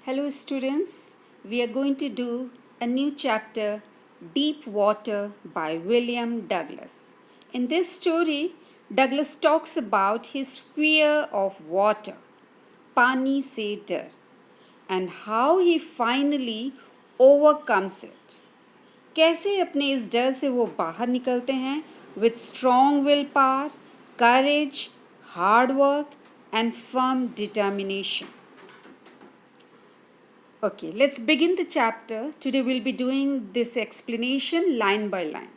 Hello, students. We are going to do a new chapter, Deep Water by William Douglas. In this story, Douglas talks about his fear of water, Pani Se Dar, and how he finally overcomes it. कैसे अपने इस डर से वो बाहर निकलते हैं with strong willpower, courage, hard work, and firm determination. Okay, let's begin the chapter. Today we'll be doing this explanation line by line.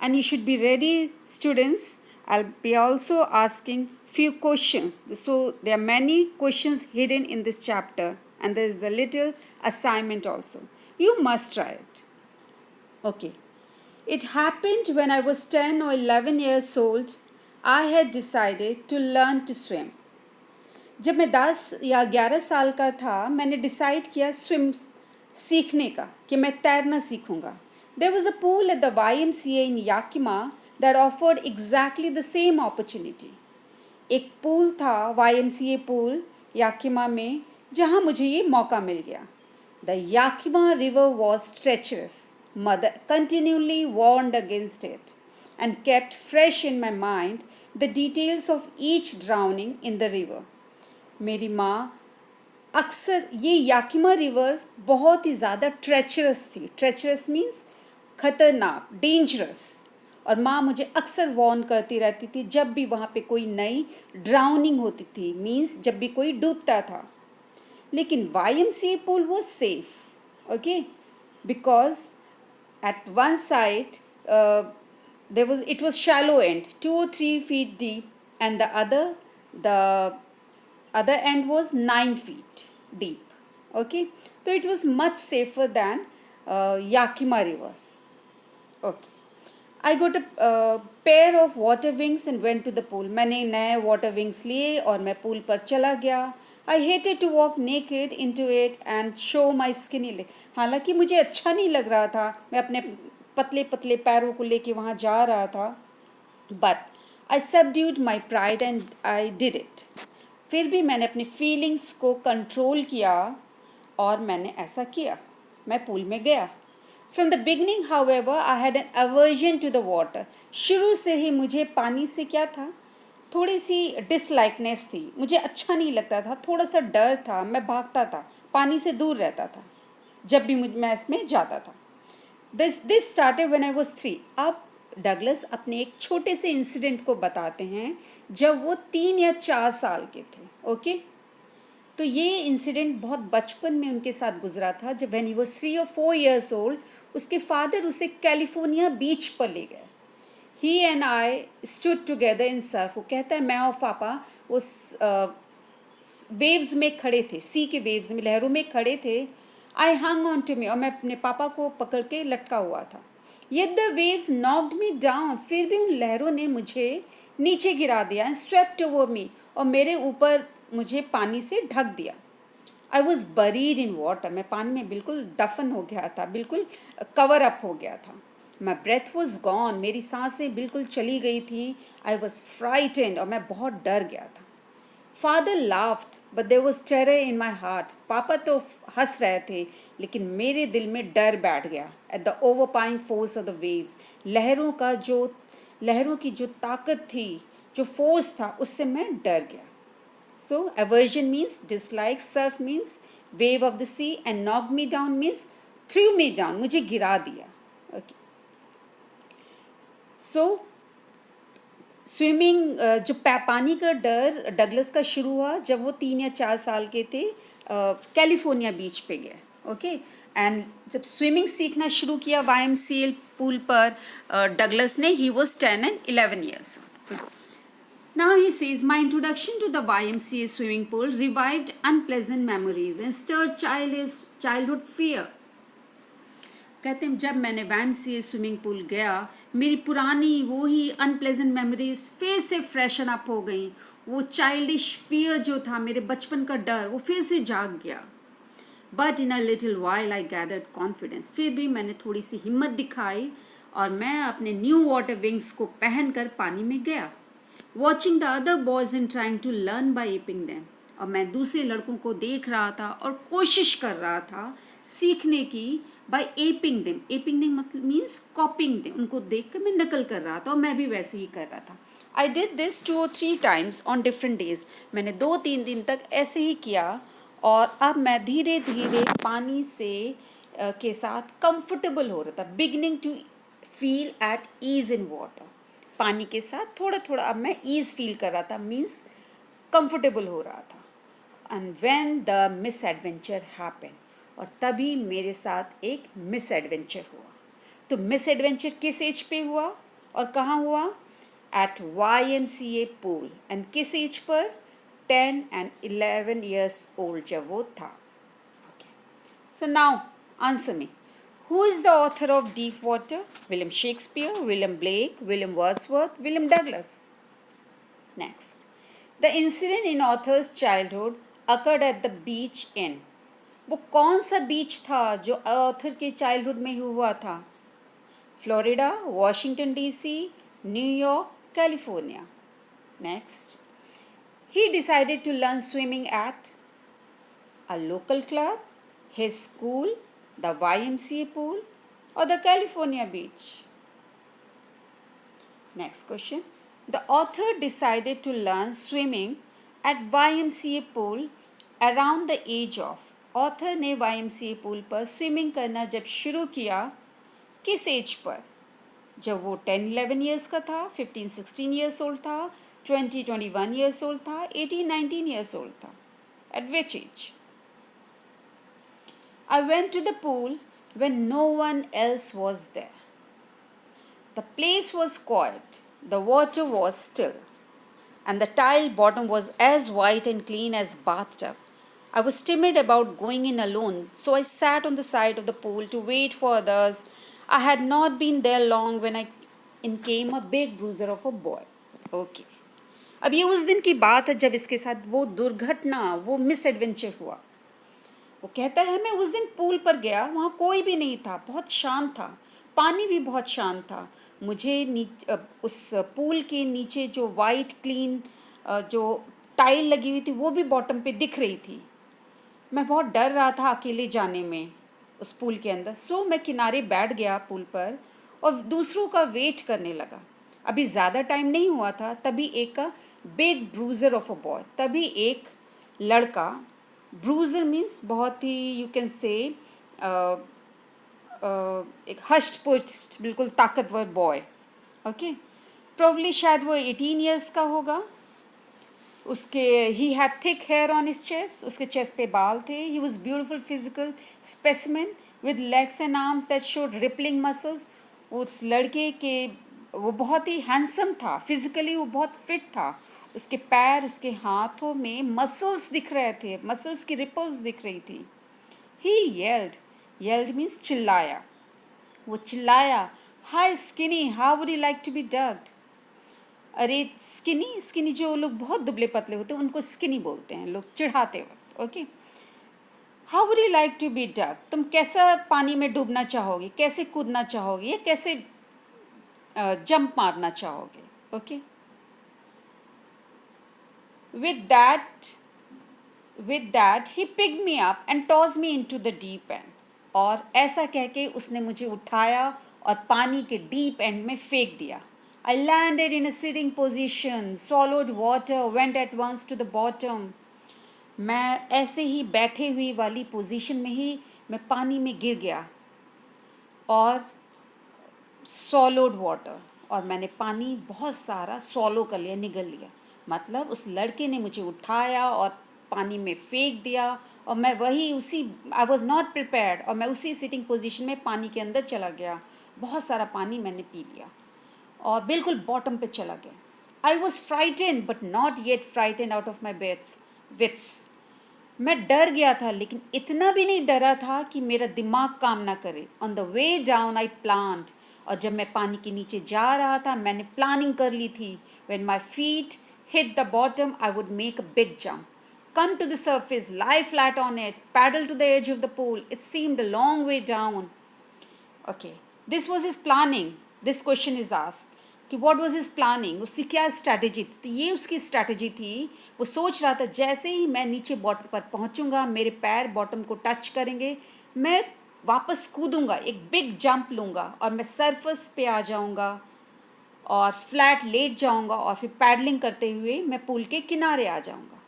And you should be ready, students. I'll be also asking few questions. So there are many questions hidden in this chapter and there is a little assignment also. You must try it. Okay. It happened when I was 10 or 11 years old. I had decided to learn to swim. जब मैं 10 या 11 साल का था मैंने decide किया swim सीखने का कि मैं तैरना सीखूंगा. There was a pool at the YMCA in Yakima that offered exactly the same opportunity. एक पूल था YMCA पूल याकिमा में जहां मुझे ये मौका मिल गया. The Yakima River was treacherous. Mother continually warned against it and kept fresh in my mind the details of each drowning in the river. मेरी माँ अक्सर ये याकिमा रिवर बहुत ही ज़्यादा ट्रेचरस थी. ट्रेचरस मीन्स खतरनाक, डेंजरस. और माँ मुझे अक्सर वॉर्न करती रहती थी जब भी वहाँ पे कोई नई ड्राउनिंग होती थी, मीन्स जब भी कोई डूबता था. लेकिन YMCA pool was safe, okay, because at one side it was shallow end, 2 or 3 feet deep, and the other end was 9 feet deep. Okay, so it was much safer than Yakima River. Okay, I got a pair of water wings and went to the pool. मैंने नए water wings लिए और मैं pool पर चला गया. I hated to walk naked into it and show my skinny leg. हालांकि मुझे अच्छा नहीं लग रहा था, मैं अपने पतले पतले पैरों को लेके वहाँ जा रहा था. But I subdued my pride and I did it. फिर भी मैंने अपनी फीलिंग्स को कंट्रोल किया और मैंने ऐसा किया. मैं पूल में गया. From the beginning however I had an aversion to the water. शुरू से ही मुझे पानी से क्या था, थोड़ी सी डिसलाइकनेस थी. मुझे अच्छा नहीं लगता था, थोड़ा सा डर था, मैं भागता था, पानी से दूर रहता था जब भी मैं इसमें जाता था. This started when I was 3. अब डगलस अपने एक छोटे से इंसिडेंट को बताते हैं जब वो 3 या 4 साल के थे. ओके, तो ये इंसिडेंट बहुत बचपन में उनके साथ गुजरा था. जब when he was 3 or 4 years old, उसके फादर उसे कैलिफोर्निया बीच पर ले गए. He and I stood together in surf. वो कहता है मैं और पापा उस वेव्स में खड़े थे, सी के वेव्स में, लहरों में खड़े थे. आई हंग ऑन टू मी, और मैं अपने पापा को पकड़ के लटका हुआ था. Yet the waves knocked me down. फिर भी उन लहरों ने मुझे नीचे गिरा दिया. And swept over me, और मेरे ऊपर मुझे पानी से ढक दिया. I was buried in water. मैं पानी में बिल्कुल दफन हो गया था, बिल्कुल कवर अप हो गया था. My breath was gone. मेरी सांसें बिल्कुल चली गई थी. I was frightened, और मैं बहुत डर गया था. Father laughed, but there was terror in my heart. पापा तो हंस रहे थे, लेकिन मेरे दिल में डर बैठ गया. At the overpowering force of the waves, लहरों की जो ताकत थी, जो फोर्स था, उससे मैं डर गया. So aversion means dislike, surf means wave of the sea, and knock me down means threw me down, मुझे गिरा दिया. Okay. So स्विमिंग जो पानी का डर डगलस का शुरू हुआ जब वो 3 या 4 साल के थे, कैलिफोर्निया बीच पे गए. ओके, एंड जब स्विमिंग सीखना शुरू किया YMCA पूल पर डगलस ने, he was 10 and 11 years. Now he says, my introduction to the YMCA swimming pool revived unpleasant memories and stirred childhood fear. कहते हैं जब मैंने YMCA स्विमिंग पूल गया, मेरी पुरानी वो ही अनप्लेजेंट मेमोरीज फिर से फ्रेशन अप हो गई. वो चाइल्डिश फियर जो था, मेरे बचपन का डर, वो फिर से जाग गया. But in a little while I gathered confidence. फिर भी मैंने थोड़ी सी हिम्मत दिखाई और मैं अपने न्यू वाटर विंग्स को पहनकर पानी में गया. Watching the other boys in trying to learn by aping them. और मैं दूसरे लड़कों को देख रहा था और कोशिश कर रहा था सीखने की by aping them. Aping them मतलब मीन्स कॉपिंग देम, उनको देख कर मैं नकल कर रहा था और मैं भी वैसे ही कर रहा था। I did this 2 or 3 times on different days. मैंने 2-3 दिन तक ऐसे ही किया और अब मैं धीरे धीरे पानी से के साथ कंफर्टेबल हो रहा था, beginning to feel at ease in water. पानी के साथ थोड़ा थोड़ा अब मैं ईज फील कर रहा था, मीन्स कंफर्टेबल हो रहा था। And when the miss adventure happen, और तभी मेरे साथ एक मिस एडवेंचर हुआ। तो मिस एडवेंचर किस एज पे हुआ और कहाँ हुआ? At YMCA pool. एंड किस एज पर? 10 and 11 years old जब वो था। Okay. So now answer me. Who is the author of Deep Water? William Shakespeare, William Blake, William Wordsworth, William Douglas. Next. The incident in author's childhood occurred at the beach in. वो कौन सा बीच था जो author के childhood में हुआ था? Florida, Washington DC, New York, California. Next. He decided to learn swimming at a local club, his school, the YMCA pool, or the California beach. Next question. The author decided to learn swimming at YMCA pool around the age of. Author ने YMCA pool पर swimming करना जब शुरू किया, किस age पर? जब वो 10-11 ईयर्स का था, 15-16 ईयर्स ओल्ड था, 20-21 ईयर्स ओल्ड था, 18-19 ईयर्स ओल्ड था. At which age? I went to the pool when no one else was there. The place was quiet, the water was still, and the tile bottom was as white and clean as bathtub. I was timid about going in alone, so I sat on the side of the pool to wait for others. I had not been there long when in came a big bruiser of a boy. Okay. अब ये उस दिन की बात है जब इसके साथ वो दुर्घटना, वो मिस एडवेंचर हुआ. वो कहता है मैं उस दिन पूल पर गया, वहाँ कोई भी नहीं था, बहुत शांत था, पानी भी बहुत शांत था. मुझे उस पूल के नीचे जो वाइट क्लीन जो टाइल लगी हुई थी वो भी बॉटम पे दिख रही थी. मैं बहुत डर रहा था अकेले जाने में उस पूल के अंदर. सो मैं किनारे बैठ गया पूल पर और दूसरों का वेट करने लगा. अभी ज़्यादा टाइम नहीं हुआ था, तभी एक big bruiser of a boy, तभी एक लड़का, ब्रूजर मीन्स बहुत ही यू कैन से एक हस्ट पुस्ट बिल्कुल ताकतवर बॉय. ओके, प्रोबली शायद वो 18 ईयर्स का होगा. उसके he had thick hair on his chest, उसके चेस्ट पे बाल थे. He was beautiful physical specimen with legs and arms that showed rippling muscles. उस लड़के के वो बहुत ही हैंडसम था, फिजिकली वो बहुत फिट था. उसके पैर, उसके हाथों में मसल्स दिख रहे थे, मसल्स की रिपल्स दिख रही थी. ही येल्ड मीन्स चिल्लाया. वो चिल्लाया, hi skinny, how would you like to be ducked. अरे स्किनी जो लोग बहुत दुबले पतले होते हैं उनको स्किनी बोलते हैं लोग चिढ़ाते वक्त. Okay, how would you like to be duck. तुम कैसा पानी में डूबना चाहोगे, कैसे कूदना चाहोगे, या कैसे जंप मारना चाहोगे. Okay, with that he picked me up and toss me into the deep and. और ऐसा कह के उसने मुझे उठाया और पानी के डीप एंड में फेंक दिया. I landed in a sitting position, swallowed water, went at once to the bottom. मैं ऐसे ही बैठे हुई वाली पोजीशन में ही मैं पानी में गिर गया और swallowed water, और मैंने पानी बहुत सारा swallow कर लिया, निगल लिया. मतलब उस लड़के ने मुझे उठाया और पानी में फेंक दिया और मैं I was not prepared, और मैं उसी सिटिंग पोजीशन में पानी के अंदर चला गया. बहुत सारा पानी मैंने पी लिया और बिल्कुल बॉटम पे चला गया. I was frighten but not yet frighten out of my wits. मैं डर गया था लेकिन इतना भी नहीं डरा था कि मेरा दिमाग काम ना करे. On the way down I planned, और जब मैं पानी के नीचे जा रहा था मैंने प्लानिंग कर ली थी. When my feet hit the bottom I would make a big jump, come to the surface, lie flat on it, paddle to the edge of the pool. It seemed a long way down. Okay, this was his planning. This question is asked. कि what was his planning, उसकी क्या strategy थी। तो ये उसकी strategy थी। वो सोच रहा था जैसे ही मैं नीचे बॉटम पर पहुंचूंगा, मेरे पैर बॉटम को टच करेंगे, मैं वापस कूदूंगा, एक बिग जंप लूँगा और मैं सरफेस पे आ जाऊंगा और फ्लैट लेट जाऊंगा और फिर पैडलिंग करते हुए मैं पूल के किनारे आ जाऊंगा।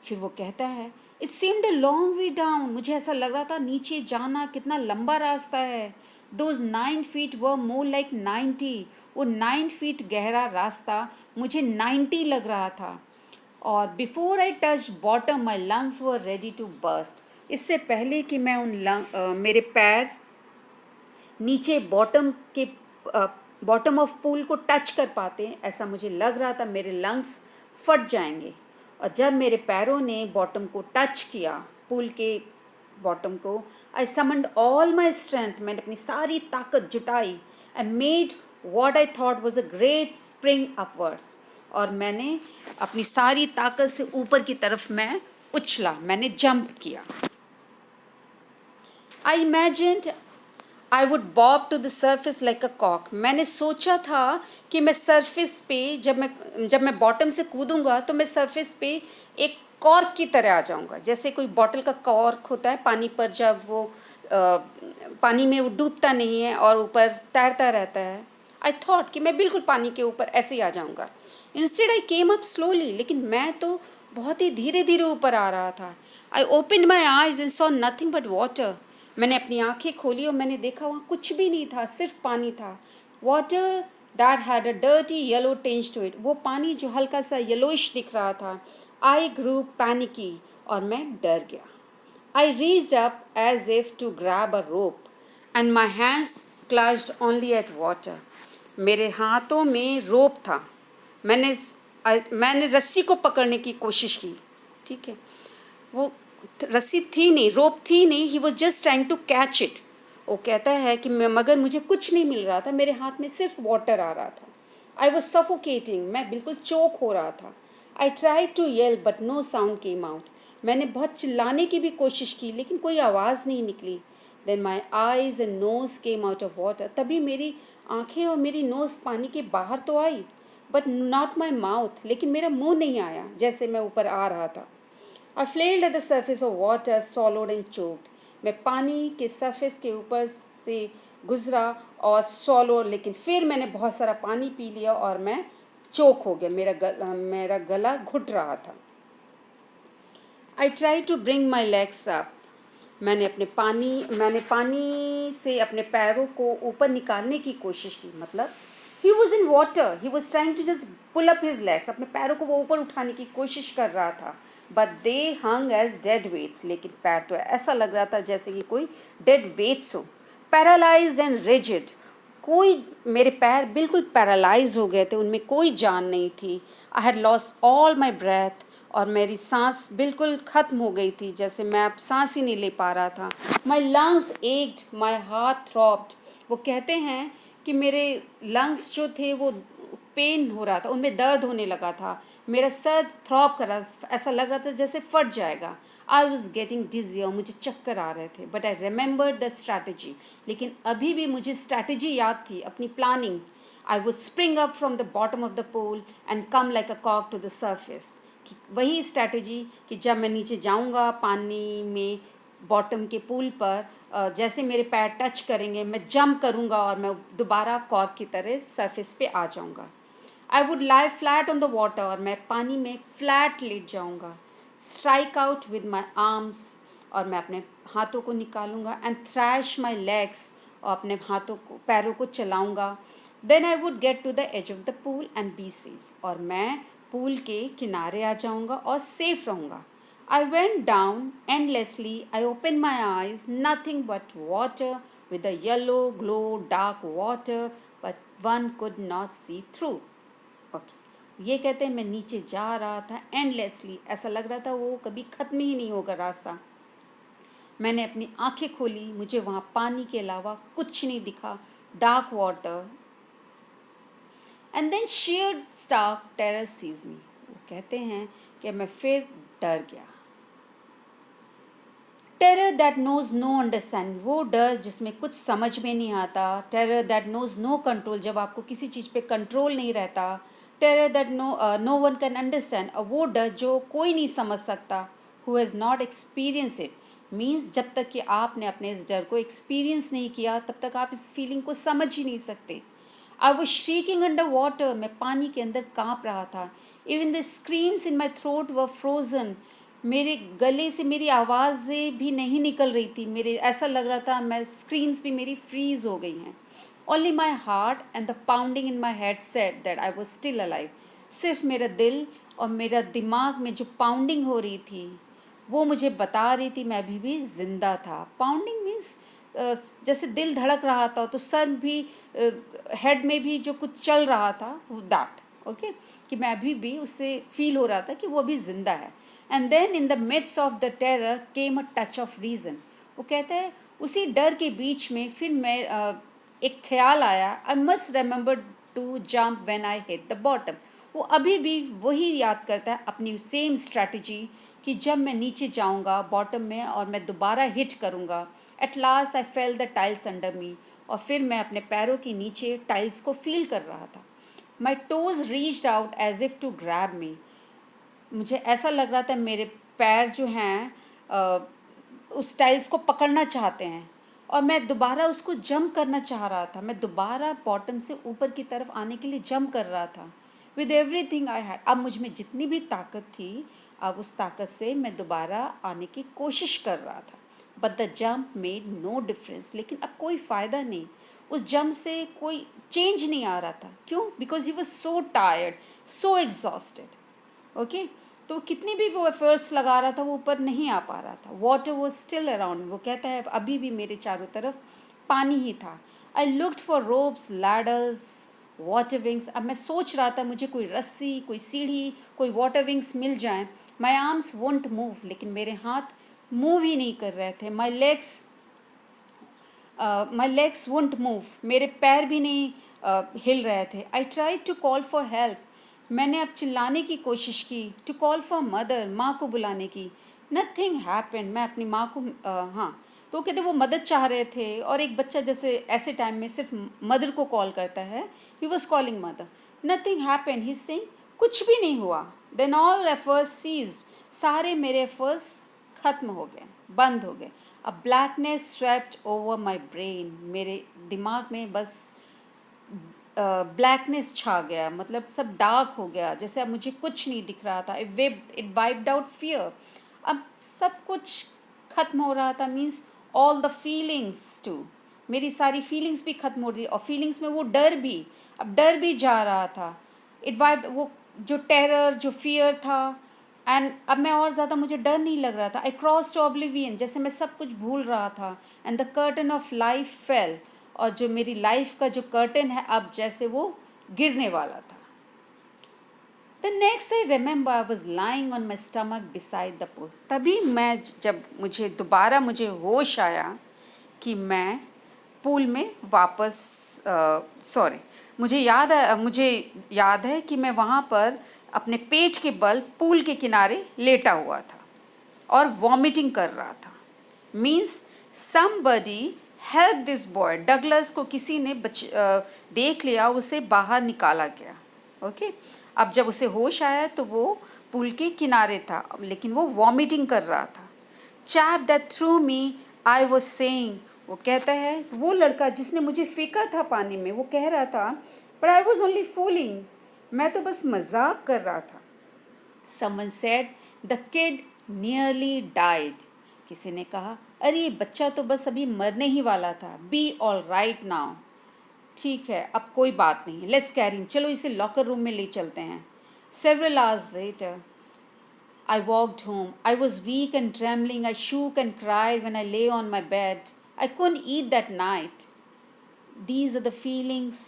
फिर वो कहता है, it seemed a long way down, मुझे ऐसा लग रहा था नीचे जाना कितना लंबा रास्ता है। Those 9 feet were more like 90, वो 9 फीट गहरा रास्ता मुझे 90 लग रहा था। और before I touch bottom my lungs were ready to burst, इससे पहले कि मैं मेरे पैर नीचे बॉटम ऑफ पूल को टच कर पाते हैं, ऐसा मुझे लग रहा था मेरे लंग्स फट जाएंगे। और जब मेरे पैरों ने बॉटम को टच किया, पूल के बॉटम को, आई समन्ड ऑल माई स्ट्रेंथ, मैंने अपनी सारी ताकत जुटाई। I made what I thought was a great spring upwards, और मैंने अपनी सारी ताकत से ऊपर की तरफ मैं उछला, मैंने जंप किया। I imagined I would bob to the surface like a कॉक, मैंने सोचा था कि मैं सर्फिस पे जब मैं बॉटम से कूदूंगा तो मैं सर्फिस पे एक कॉर्क की तरह आ जाऊंगा, जैसे कोई बॉटल का कॉर्क होता है पानी पर, जब वो पानी में वो डूबता नहीं है और ऊपर तैरता रहता है। आई थॉट कि मैं बिल्कुल पानी के ऊपर ऐसे ही आ जाऊंगा। Instead I came up slowly, लेकिन मैं तो बहुत ही धीरे धीरे ऊपर आ रहा था। I opened my eyes and saw nothing but water, मैंने अपनी आंखें खोली और मैंने देखा वहाँ कुछ भी नहीं था, सिर्फ पानी था। Water that had a dirty yellow tinge to it, वो पानी जो हल्का सा येलोइश दिख रहा था। आई ग्रू पैनिकी, और मैं डर गया। I reached up as if to grab a rope and my hands clutched only at water, मेरे हाथों में रोप था, मैंने रस्सी को पकड़ने की कोशिश की। ठीक है, वो रस्सी थी नहीं, रोप थी नहीं, he was just trying to catch it. वो कहता है कि मगर मुझे कुछ नहीं मिल रहा था, मेरे हाथ में सिर्फ वाटर आ रहा था। आई वॉज सफोकेटिंग, मैं बिल्कुल चोक हो रहा था। I try to yell but no sound came out, मैंने बहुत चिल्लाने की भी कोशिश की लेकिन कोई आवाज़ नहीं निकली। Then my eyes and nose came out of water, तभी मेरी आँखें और मेरी नोज़ पानी के बाहर तो आई, बट नॉट माई माउथ, लेकिन मेरा मुंह नहीं आया जैसे मैं ऊपर आ रहा था। I flailed at the surface of water, swallowed and choked. मैं पानी के सरफेस के ऊपर से गुजरा और सॉलो, लेकिन फिर मैंने बहुत सारा पानी पी लिया और मैं चोक हो गया, मेरा गला घुट रहा था। I tried to bring my legs up. मैंने पानी से अपने पैरों को ऊपर निकालने की कोशिश की, मतलब he was in water, he was trying to just pull up his legs, अपने पैरों को वो ऊपर उठाने की कोशिश कर रहा था। But they hung as dead weights, लेकिन पैर तो ऐसा लग रहा था जैसे कि कोई डेड वेट्स हो। पैरालाइज्ड एंड रिजिड, मेरे पैर बिल्कुल पैरालाइज हो गए थे, उनमें कोई जान नहीं थी। I had lost all my breath, और मेरी सांस बिल्कुल ख़त्म हो गई थी, जैसे मैं अब सांस ही नहीं ले पा रहा था। My lungs ached, my heart throbbed, वो कहते हैं कि मेरे लंग्स जो थे वो पेन हो रहा था, उनमें दर्द होने लगा था, मेरा सर थ्रॉब कर रहा, ऐसा लग रहा था जैसे फट जाएगा। आई वॉज गेटिंग डिजी, और मुझे चक्कर आ रहे थे। But I remember the strategy, लेकिन अभी भी मुझे स्ट्रैटेजी याद थी, अपनी planning. I would spring up from the bottom of the pool and come like a कॉक टू द सर्फेस, वही स्ट्रैटेजी कि जब मैं नीचे जाऊंगा पानी में बॉटम के पूल पर, जैसे मेरे पैर टच करेंगे मैं जंप करूंगा और मैं दोबारा कॉर्क की तरह सरफेस पे आ जाऊंगा। I would lie flat on the water, और मैं पानी में फ्लैट लेट जाऊंगा। Strike out with my arms, और मैं अपने हाथों को निकालूंगा। एंड थ्रैश माई लेग्स, और अपने पैरों को चलाऊंगा। Then I would get to the edge of the pool and be safe, और मैं पूल के किनारे आ जाऊंगा और सेफ रहूँगा। I went down endlessly. I opened my eyes, nothing but water with a yellow glow, dark water, but one could not see through. Okay. ये कहते हैं मैं नीचे जा रहा था endlessly, ऐसा लग रहा था वो कभी ख़त्म ही नहीं होगा रास्ता। मैंने अपनी आंखें खोली, मुझे वहाँ पानी के अलावा कुछ नहीं दिखा, dark water, and then sheer stark terror seized me. वो कहते हैं कि मैं फिर डर गया। Terror that knows no understand, वो डर जिसमें कुछ समझ में नहीं आता. Terror that knows no control, जब आपको किसी चीज़ पे कंट्रोल नहीं रहता. Terror that no one can understand, वो डर जो कोई नहीं समझ सकता. Who has not experience it, means जब तक कि आपने अपने इस डर को एक्सपीरियंस नहीं किया तब तक आप इस फीलिंग को समझ ही नहीं सकते. I was shrieking under water, मैं पानी के अंदर काँप रहा था. Even the screams in my throat were frozen, मेरे गले से मेरी आवाज़ें भी नहीं निकल रही थी. मेरे ऐसा लग रहा था मैं स्क्रीम्स भी मेरी फ्रीज हो गई हैं. Only my heart and the pounding in my head said that I was still alive. सिर्फ मेरा दिल और मेरा दिमाग में जो पाउंडिंग हो रही थी वो मुझे बता रही थी मैं अभी भी ज़िंदा था. पाउंडिंग मीन्स जैसे दिल धड़क रहा था तो सर भी, हेड में भी जो कुछ चल रहा था वो दैट ओके, कि मैं अभी भी उससे फील हो रहा था कि वो अभी ज़िंदा है. And then in the midst of the terror came a touch of reason. वो कहता है उसी डर के बीच में फिर मैं एक ख्याल आया, I must remember to jump when I hit the bottom. वो अभी भी वही याद करता है अपनी सेम स्ट्रैटेजी कि जब मैं नीचे जाऊंगा बॉटम में और मैं दोबारा हिट करूंगा. At last I fail the tiles under मी, और फिर मैं अपने पैरों के नीचे टाइल्स को फील कर रहा था. My toes reached out as if to grab me, मुझे ऐसा लग रहा था मेरे पैर जो हैं उस टाइल्स को पकड़ना चाहते हैं और मैं दोबारा उसको जंप करना चाह रहा था. मैं दोबारा बॉटम से ऊपर की तरफ आने के लिए जंप कर रहा था विद एवरीथिंग आई हैड. अब मुझ में जितनी भी ताकत थी, अब उस ताकत से मैं दोबारा आने की कोशिश कर रहा था. But the jump made no difference, लेकिन अब कोई फ़ायदा नहीं. उस जंप से कोई चेंज नहीं आ रहा था. क्यों? Because he was so tired, so exhausted. Okay, तो कितनी भी वो एफर्ट्स लगा रहा था वो ऊपर नहीं आ पा रहा था. वाटर वॉज स्टिल अराउंड, वो कहता है अभी भी मेरे चारों तरफ पानी ही था. I looked for ropes, ladders, water wings. अब मैं सोच रहा था मुझे कोई रस्सी, कोई सीढ़ी, कोई वाटर विंग्स मिल जाएं. माई आर्म्स वोंट मूव, लेकिन मेरे हाथ मूव ही नहीं कर रहे थे. माई लेग्स वोंट मूव, मेरे पैर भी नहीं हिल रहे थे. I try to call for help, मैंने अब चिल्लाने की कोशिश की. टू कॉल फॉर मदर, माँ को बुलाने की. नथिंग हैपन, मैं अपनी माँ को हाँ, तो कहते वो मदद चाह रहे थे. और एक बच्चा जैसे ऐसे टाइम में सिर्फ मदर को कॉल करता है, he was calling mother. Nothing happen, he saying, कुछ भी नहीं हुआ. देन ऑल एफर्ट्स सीज्ड, सारे मेरे एफर्ट्स ख़त्म हो गए, बंद हो गए. A blackness swept over my brain, मेरे दिमाग में बस ब्लैकनेस छा गया, मतलब सब डार्क हो गया, जैसे अब मुझे कुछ नहीं दिख रहा था. इट वाइप्ड आउट फियर, अब सब कुछ ख़त्म हो रहा था. Means all the feelings too, मेरी सारी फीलिंग्स भी ख़त्म हो रही, और फीलिंग्स में वो डर भी, अब डर भी जा रहा था. इट वाइप्ड, वो जो टेरर, जो फियर था, एंड अब मैं और ज़्यादा, मुझे डर नहीं लग रहा था. आई क्रॉस टू ऑब्लिवियन, जैसे मैं सब कुछ भूल रहा था. And the curtain of life fail, और जो मेरी लाइफ का जो कर्टन है अब जैसे वो गिरने वाला था. The next I remember I was lying on my stomach beside the pool. तभी मैं जब मुझे दोबारा मुझे होश आया कि मैं पूल में वापस मुझे याद है कि मैं वहाँ पर अपने पेट के बल पूल के किनारे लेटा हुआ था और वॉमिटिंग कर रहा था. Means somebody help this boy. Douglas को किसी ने देख लिया, उसे बाहर निकाला गया. ओके, अब जब उसे होश आया तो वो पूल के किनारे था, लेकिन वो वॉमिटिंग कर रहा था. Chap that through me, I was saying, वो कहता है वो लड़का जिसने मुझे फेंका था पानी में, वो कह रहा था, but I was only fooling, मैं तो बस मजाक कर रहा था. Someone said the kid nearly died, किसी ने कहा अरे ये बच्चा तो बस अभी मरने ही वाला था. बी ऑल राइट नाउ, ठीक है अब कोई बात नहीं, लेट्स कैरी हिम, चलो इसे लॉकर रूम में ले चलते हैं. Several hours later I walked home. I was weak and trembling. I shook and cried when I lay on my bed. I couldn't eat that night. These are the feelings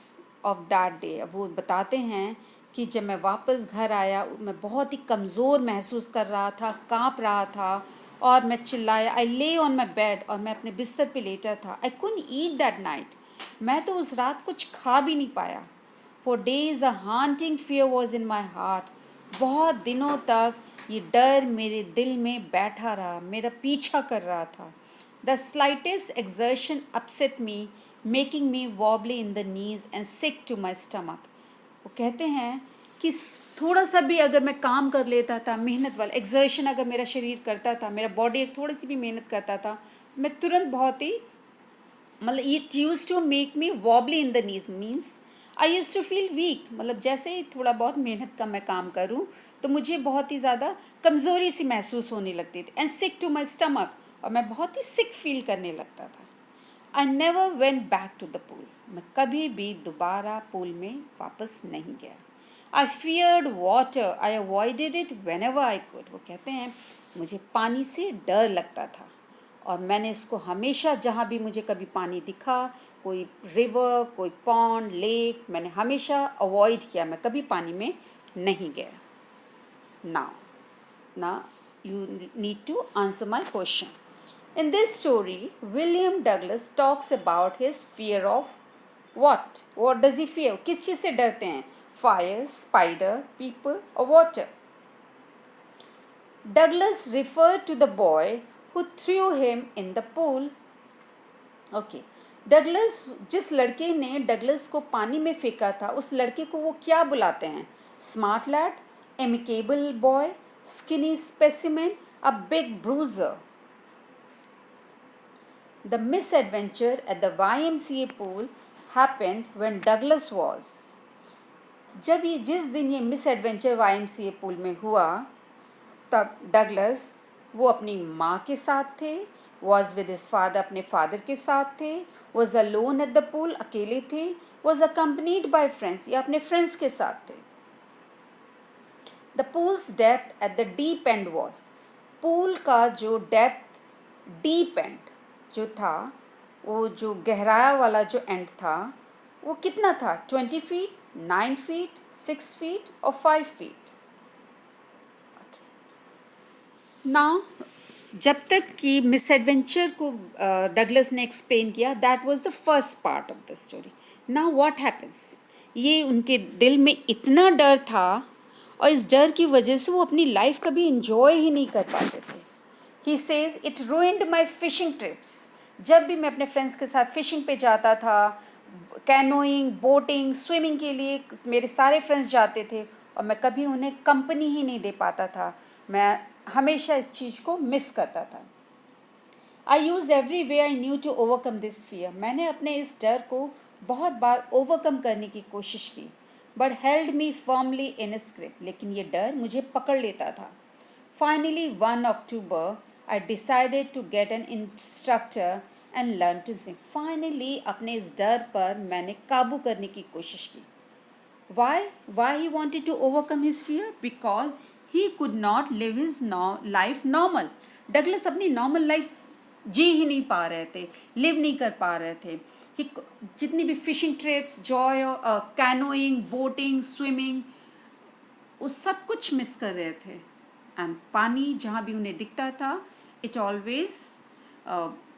of that day. अब वो बताते हैं कि जब मैं वापस घर आया मैं बहुत ही कमज़ोर महसूस कर रहा था, काँप रहा था, और मैं चिल्लाया. आई ले ऑन माई बेड, और मैं अपने बिस्तर पे लेटा था. आई couldn't eat that night. मैं तो उस रात कुछ खा भी नहीं पाया. For days a haunting fear was in my heart. बहुत दिनों तक ये डर मेरे दिल में बैठा रहा, मेरा पीछा कर रहा था. The slightest exertion upset me, making me wobbly in the knees and sick to my stomach. वो कहते हैं कि थोड़ा सा भी अगर मैं काम कर लेता था, मेहनत वाला एक्सर्शन अगर मेरा शरीर करता था, मेरा बॉडी एक थोड़ी सी भी मेहनत करता था, मैं तुरंत बहुत ही मतलब it use to make me wobbly in the knees, means I use to feel weak. मतलब जैसे ही थोड़ा बहुत मेहनत का मैं काम करूँ तो मुझे बहुत ही ज़्यादा कमज़ोरी सी महसूस होने लगती थी. And sick to my stomach, और मैं बहुत ही सिक फील करने लगता था. I never went back to the pool. मैं कभी भी दोबारा पूल में वापस नहीं गया. I feared water, I avoided it whenever I could. वो कहते हैं मुझे पानी से डर लगता था और मैंने इसको हमेशा, जहाँ भी मुझे कभी पानी दिखा, कोई रिवर, कोई पॉन्ड, लेक, मैंने हमेशा अवॉइड किया, मैं कभी पानी में नहीं गया. Now you need to answer my question. In this story, William Douglas talks about his fear of what? What does he fear? किस चीज़ से डरते हैं? Fire, spider, people or water? Douglas referred to the boy who threw him in the pool. Okay. Douglas, जिस लड़के ने Douglas को पानी में फेंका था, उस लड़के को वो क्या बुलाते हैं? Smart lad, amicable boy, skinny specimen, a big bruiser. The misadventure at the YMCA pool happened when Douglas was. जब ये जिस दिन ये मिसएडवेंचर YMCA pool में हुआ, तब डगलस वो अपनी माँ के साथ थे, was with his father, अपने फादर के साथ थे, was alone at the pool, अकेले थे, was accompanied by friends, या अपने फ्रेंड्स के साथ थे. The pool's depth at the deep end was, pool का जो डेप्थ, डीप एंड जो था, वो जो गहराया वाला जो एंड था, वो कितना था? 20 फीट, 9 फीट, 6 फीट और 5 फीट. नाउ जब तक कि मिसएडवेंचर को डगलस ने एक्सप्लेन किया, that was the first part of the story. Now what happens, ये उनके दिल में इतना डर था और इस डर की वजह से वो अपनी लाइफ कभी इंजॉय ही नहीं कर पाते थे. He says it ruined my fishing trips. जब भी मैं अपने फ्रेंड्स के साथ फिशिंग पे जाता था, कैनोइंग, बोटिंग, स्विमिंग के लिए मेरे सारे फ्रेंड्स जाते थे और मैं कभी उन्हें कंपनी ही नहीं दे पाता था. मैं हमेशा इस चीज़ को मिस करता था. I used every way I knew to overcome this fear. मैंने अपने इस डर को बहुत बार ओवरकम करने की कोशिश की, but held me firmly in its grip. लेकिन ये डर मुझे पकड़ लेता था. Finally 1 October I decided to get an instructor and learn to swim. Finally अपने इस डर पर मैंने काबू करने की कोशिश की. Why he wanted to overcome his fear? Because he could not live his life normal. Douglas अपनी नॉर्मल लाइफ जी ही नहीं पा रहे थे, लिव नहीं कर पा रहे थे. जितनी भी fishing trips, Joy, canoeing, boating, swimming, वो सब कुछ मिस कर रहे थे. एंड पानी जहाँ भी उन्हें दिखता था, it always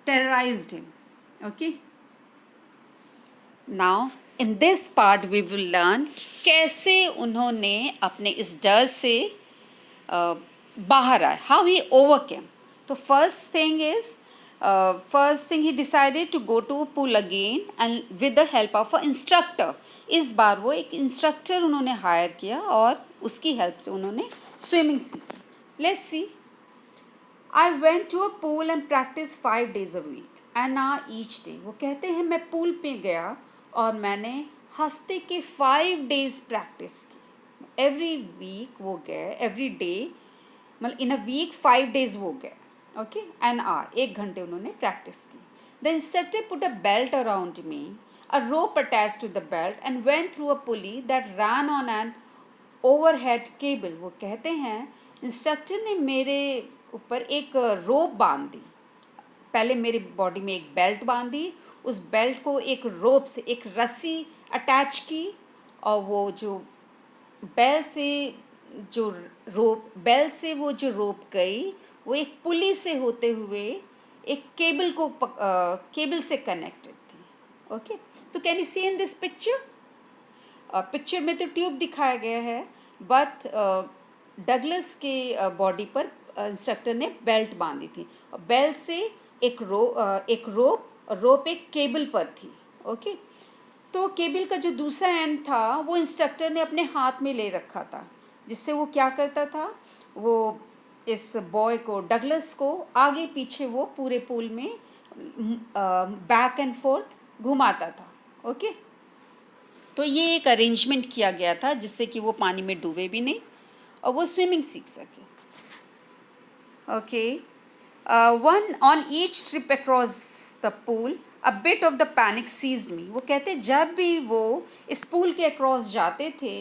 terrorized him. Okay, now in this part we will learn कैसे उन्होंने अपने इस डर से बाहर आए, हाउ ही ओवरकेम. तो first thing he decided to go to pool again and with the help of a instructor. इस बार वो एक इंस्ट्रक्टर उन्होंने हायर किया और उसकी हेल्प से उन्होंने स्विमिंग सीखी. Let's see. I went to a pool and practice 5 days a week and each day. वो कहते हैं मैं पूल पे गया और मैंने हफ्ते के 5 days प्रैक्टिस की. एवरी वीक वो गए, एवरी डे, मतलब इन अ वीक 5 days वो गए. ओके, एन आवर, 1 घंटे उन्होंने प्रैक्टिस की. The instructor put a belt around me, a rope attach to the belt and went through a pulley that run on an overhead cable. वो कहते हैं instructor ने मेरे ऊपर एक रोप बांध दी. पहले मेरी बॉडी में एक बेल्ट बांधी, उस बेल्ट को एक रोप से, एक रस्सी अटैच की, और वो जो बेल्ट से वो जो रोप गई, वो एक पुली से होते हुए एक केबल से कनेक्टेड थी. ओके, तो can you see in this picture? Picture में तो ट्यूब दिखाया गया है, बट डगलस के बॉडी पर इंस्ट्रक्टर ने बेल्ट बांधी थी और बेल्ट से एक रोप एक केबल पर थी। ओके, तो केबल का जो दूसरा एंड था वो इंस्ट्रक्टर ने अपने हाथ में ले रखा था, जिससे वो क्या करता था, वो इस बॉय को, डगलस को आगे पीछे वो पूरे पूल में बैक एंड फोर्थ घुमाता था। ओके, तो ये एक अरेंजमेंट किया गया था जिससे कि वो पानी में डूबे भी नहीं और वो स्विमिंग सीख सके। Okay, one on each trip across the pool a bit of the panic seized me. वो कहते जब भी वो इस पूल के अक्रॉस जाते थे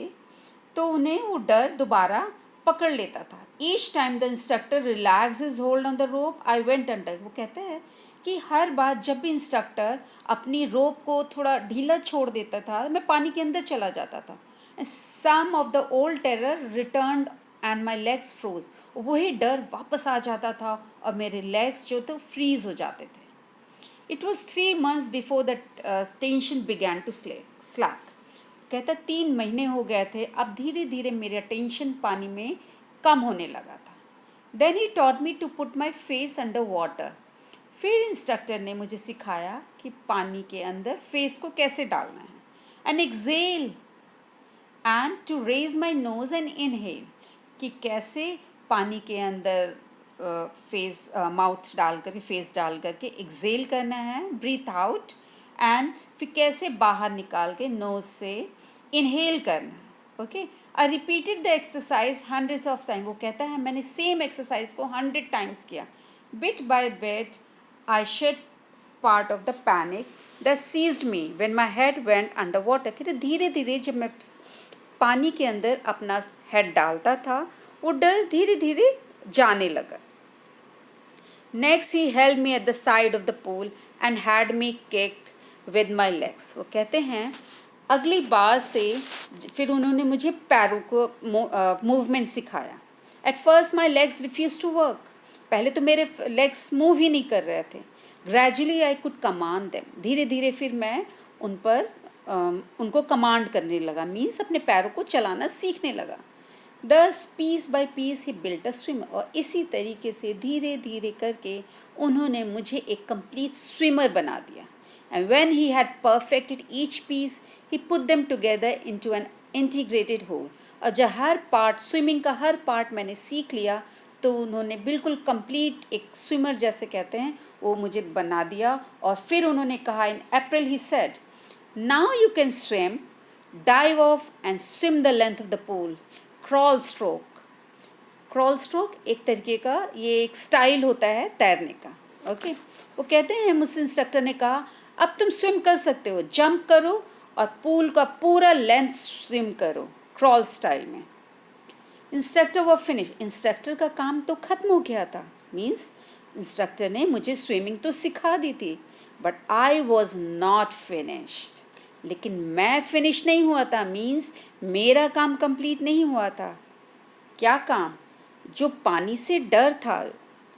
तो उन्हें वो डर दोबारा पकड़ लेता था। Each time the instructor relax his hold on the rope I went under. वो कहते हैं कि हर बार जब भी इंस्ट्रक्टर अपनी रोप को थोड़ा ढीला छोड़ देता था, मैं पानी के अंदर चला जाता था। Some of the old terror returned and my legs froze. वही डर वापस आ जाता था और मेरे लेग्स जो थे फ्रीज हो जाते थे। It was 3 months before the tension began to slack. कहता 3 महीने हो गए थे, अब धीरे धीरे मेरा टेंशन पानी में कम होने लगा था। Then he taught me to put my face under water. फिर इंस्ट्रक्टर ने मुझे सिखाया कि पानी के अंदर फेस को कैसे डालना है। And exhale and to raise my nose and inhale, कि कैसे पानी के अंदर फेस माउथ डाल करके, फेस डाल करके एक्सेल करना है, ब्रीथ आउट, एंड फिर कैसे बाहर निकाल के नोज से इनहेल करना है। Okay, I repeated the exercise 100s of time. वो कहता है मैंने सेम एक्सरसाइज को 100 times किया। Bit by bit I shed part of the panic that seized me when my head went under water. कहते धीरे धीरे जब मैं पानी के अंदर अपना हेड डालता था वो डर धीरे धीरे जाने लगा। Next he held me at the side of the pool and had me kick with my legs. वो कहते हैं अगली बार से फिर उन्होंने मुझे पैरों को मूवमेंट सिखाया। At first my legs refuse to work. पहले तो मेरे लेग्स मूव ही नहीं कर रहे थे। Gradually I could command them. धीरे धीरे फिर मैं उन पर उनको कमांड करने लगा, मीन्स अपने पैरों को चलाना सीखने लगा। Thus piece by piece he built a swimmer. और इसी तरीके से धीरे धीरे करके उन्होंने मुझे एक कंप्लीट स्विमर बना दिया। And when he had perfected each piece he put them together into an integrated whole. और जब हर पार्ट, स्विमिंग का हर पार्ट मैंने सीख लिया तो उन्होंने बिल्कुल कंप्लीट एक स्विमर जैसे कहते हैं वो मुझे बना दिया। और फिर उन्होंने कहा in April he said, now you can swim, dive off and swim the length of the pool, crawl stroke. Crawl stroke एक तरीके का ये एक स्टाइल होता है तैरने का। ओके, वो कहते हैं मुझसे इंस्ट्रक्टर ने कहा अब तुम स्विम कर सकते हो, जंप करो और पूल का पूरा लेंथ स्विम करो क्रॉल स्टाइल में। इंस्ट्रक्टर वो फिनिश। इंस्ट्रक्टर का काम तो ख़त्म हो गया था, मीन्स इंस्ट्रक्टर ने मुझे स्विमिंग तो सिखा दी थी, but I was not finished. लेकिन मैं फिनिश नहीं हुआ था, मीन्स मेरा काम कंप्लीट नहीं हुआ था। क्या काम? जो पानी से डर था,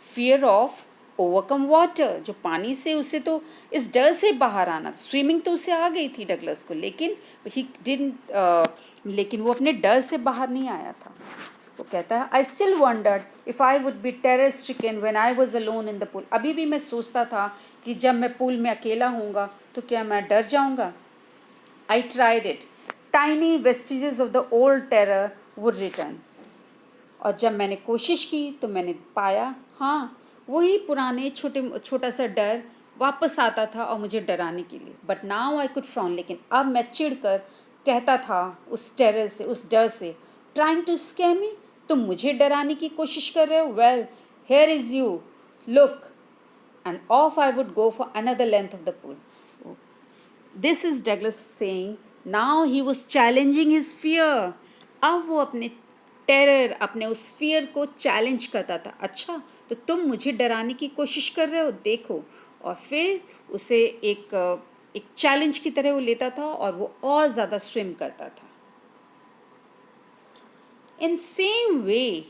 फियर ऑफ ओवरकम वाटर, जो पानी से, उसे तो इस डर से बाहर आना था। स्विमिंग तो उसे आ गई थी डगलस को, लेकिन लेकिन वो अपने डर से बाहर नहीं आया था। वो कहता है I still wondered if I would be terror stricken when I was alone in the pool. अभी भी मैं सोचता था कि जब मैं पूल में अकेला होऊंगा तो क्या मैं डर जाऊंगा। I tried it, tiny vestiges of the old terror would return. और जब मैंने कोशिश की तो मैंने पाया, हाँ, वही पुराने छोटा सा डर वापस आता था और मुझे डराने के लिए। But now I could frown, लेकिन अब मैं चिढ़कर कहता था उस टेरर से, उस डर से, ट्राइंग टू स्केयर मी, तुम मुझे डराने की कोशिश कर रहे हो। Well, here is you, look, end of I would go for another length of the pool. This is Douglas saying, now he was challenging his fear. अब वो अपने टेरर, अपने उस फियर को चैलेंज करता था। अच्छा, तो तुम मुझे डराने की कोशिश कर रहे हो, देखो। और फिर उसे एक चैलेंज की तरह वो लेता था और वो और ज़्यादा स्विम करता था। In same way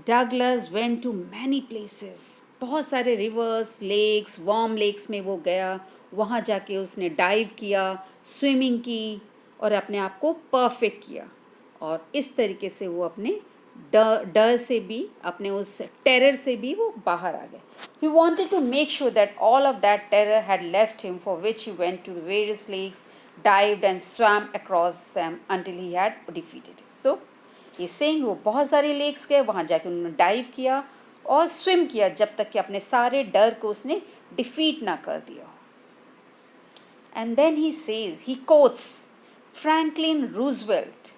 Douglas went to many places. बहुत सारे रिवर्स, लेक्स, वार्म लेक्स में वो गया। वहाँ जाके उसने डाइव किया, स्विमिंग की और अपने आप को परफेक्ट किया। और इस तरीके से वो अपने डर से भी, अपने उस टेरर से भी वो बाहर आ गए. He wanted to make sure that all of that terror had left him, for which he went to various lakes, dived and swam across them until he had defeated it. So, he's saying वो बहुत सारे lakes गए, वहाँ जाके उन्होंने dive किया और swim किया जब तक कि अपने सारे डर को उसने डिफीट ना कर दिया. And then he says, he quotes Franklin Roosevelt,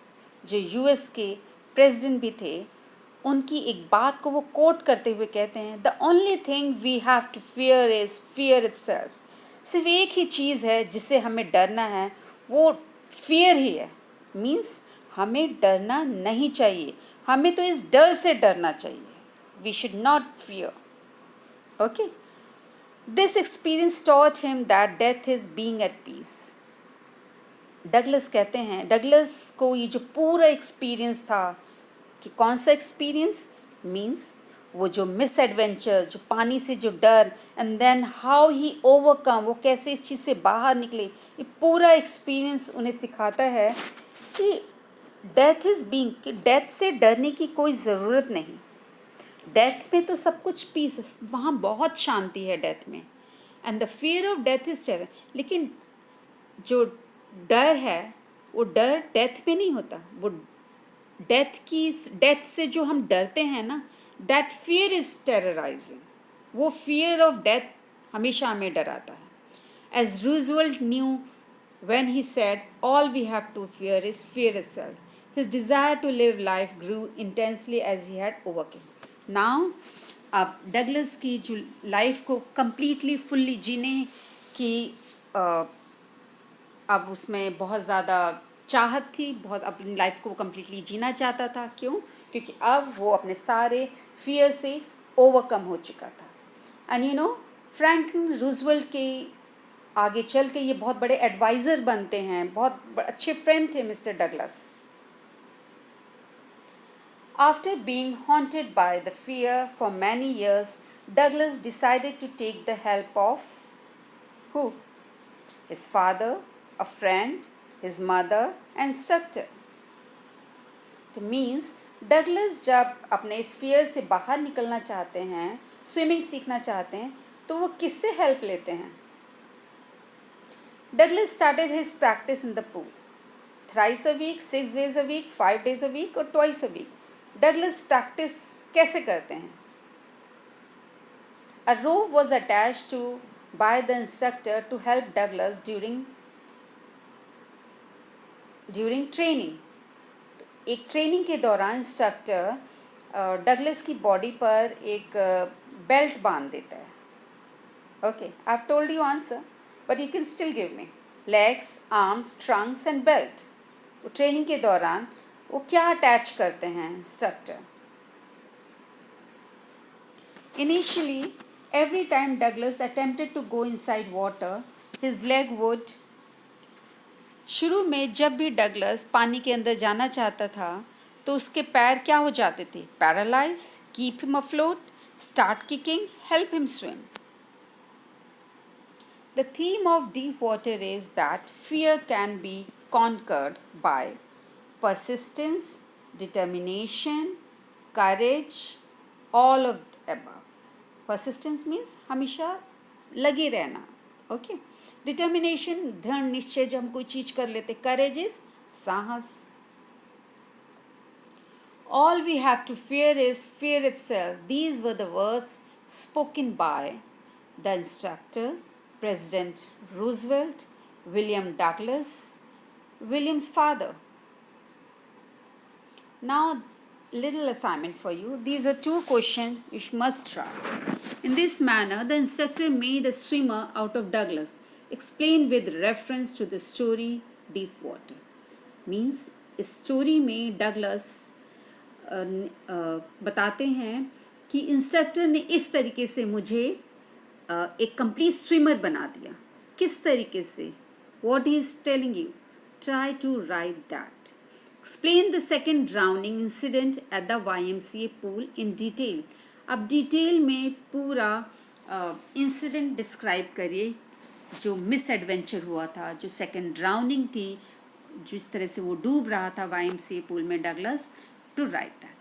जो यूएस के प्रेसिडेंट भी थे, उनकी एक बात को वो कोट करते हुए कहते हैं, the only thing we have to fear is fear itself. सिर्फ एक ही चीज़ है जिससे हमें डरना है, वो फियर ही है. मीन्स हमें डरना नहीं चाहिए, हमें तो इस डर से डरना चाहिए. We should not fear. Okay. This experience taught him that death is being at peace. Douglas कहते हैं, डगलस को ये जो पूरा एक्सपीरियंस था, कि कौन सा एक्सपीरियंस, मीन्स वो जो मिस एडवेंचर, जो पानी से जो डर, and then how he overcome, वो कैसे इस चीज़ से बाहर निकले, ये पूरा एक्सपीरियंस उन्हें सिखाता है कि डेथ इज़ बीइंग, कि डेथ से डरने की कोई ज़रूरत नहीं. डेथ में तो सब कुछ पीस, वहाँ बहुत शांति है डेथ में. And the fear of death is terror. लेकिन जो डर है, वो डर डेथ में नहीं होता. वो डेथ से जो हम डरते हैं ना, दैट फियर इज़ टेरराइजिंग. वो फियर ऑफ डेथ हमेशा हमें डराता है. As Roosevelt knew when he said, all we have to fear is fear itself. His desire to live life grew intensely as he had overcome. Now, अब Douglas की जो life को completely fully जीने की अब उसमें बहुत ज़्यादा चाहत थी, बहुत अपनी लाइफ को वो कम्प्लीटली जीना चाहता था. क्यों? क्योंकि अब वो अपने सारे फियर से ओवरकम हो चुका था. And you know, Franklin Roosevelt के आगे चल के ये बहुत बड़े एडवाइज़र बनते हैं, बहुत अच्छे फ्रेंड थे mister Douglas. After being haunted by the fear for many years, Douglas decided to take the help of who? His father, a friend, his mother and instructor. तो मीन्स डगलस जब अपने इस फियर से बाहर निकलना चाहते हैं, स्विमिंग सीखना चाहते हैं, तो वो किससे हेल्प लेते हैं? Douglas started his practice in the pool. Thrice a week, 6 days a week, 5 days a week और twice a week. Douglas practice कैसे करते हैं? A rope was attached to by the instructor to help Douglas during training. एक training के दौरान instructor Douglas की body पर एक बेल्ट बांध देता है. Okay, I have told you answer, but you can still give me. Legs, arms, Trunks and belt. वो ट्रेनिंग के दौरान वो क्या अटैच करते हैं instructor? Initially, every time Douglas attempted to go inside water, his leg would. शुरू में जब भी डगलस पानी के अंदर जाना चाहता था, तो उसके पैर क्या हो जाते थे? Paralyse. Keep him afloat, start kicking, help him swim. The theme of deep water is that fear can be conquered by persistence, determination, courage, all of the above. Persistence means हमेशा लगे रहना. ओके. डिटर्मिनेशन, दृढ़ निश्चय, जब हम कोई चीज़ कर लेते. करेज इज साहस. All we have to fear is fear itself. These were the words spoken by the instructor, President Roosevelt, William Douglas, William's father. Now, little assignment for you. These are 2 questions you must try. In this manner, the instructor made a swimmer out of Douglas. Explain with reference to the story Deep Water. Means इस story में Douglas बताते हैं कि instructor ने इस तरीके से मुझे एक कंप्लीट स्विमर बना दिया. किस तरीके से? What he is telling you. Try to write that. Explain the second drowning incident at the YMCA pool in detail. अब डिटेल में पूरा इंसिडेंट डिस्क्राइब करिए जो मिस एडवेंचर हुआ था, जो सेकंड ड्राउनिंग थी जिस तरह से वो डूब रहा था YMCA पूल में, Douglas, to write that.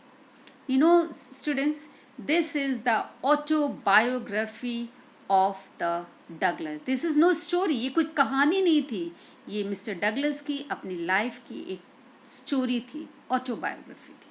You know, students, this is the autobiography of the Douglas. This is no story. ये कोई कहानी नहीं थी, ये मिस्टर डगलस की अपनी लाइफ की एक स्टोरी थी, ऑटोबायोग्राफी थी.